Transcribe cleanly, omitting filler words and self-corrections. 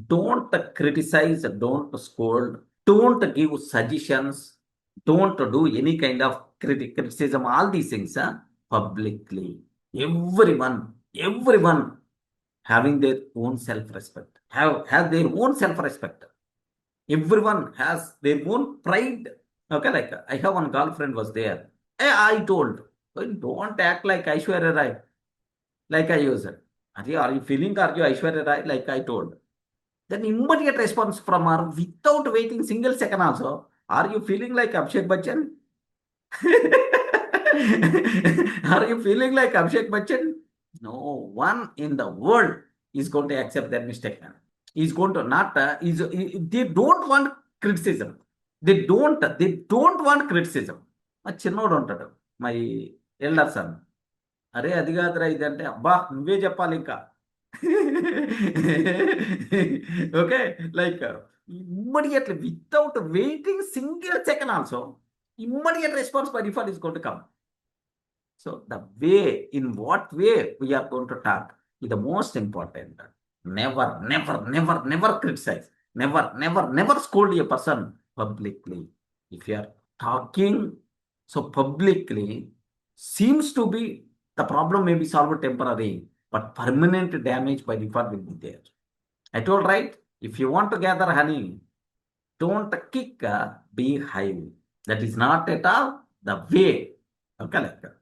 don't criticize, don't scold, don't give suggestions, don't do any kind of criticism, all these things publicly. Everyone having their own self-respect, have their own self-respect. Everyone has their own pride. Okay, like I have one girlfriend was there. I told, "Well, don't act like Aishwarya Rai, like I used. Are you feeling, are you Aishwarya Rai, like I told? Then immediate response from her without waiting single second also. Are you feeling like Abhishek Bachchan? Are you feeling like Abhishek Bachchan? No one in the world is going to accept that mistake. Is going to not, they don't want criticism. They don't want criticism. మా చిన్నోడు ఉంటాడు, my elder son. అరే అది కాదురా ఇది అంటే, అబ్బా నువ్వే చెప్పాలి ఇంకా. Okay, like immediately without waiting single second also, immediate response by default is going to come. So the way, in what way we are going to talk is the most important. Never criticize. Never scold a person publicly. If you are talking so publicly, seems to be the problem may be solved temporary, but permanent damage by default will be there. I told, right? If you want to gather honey, don't kick a beehive. That is not at all the way. Okay, like that.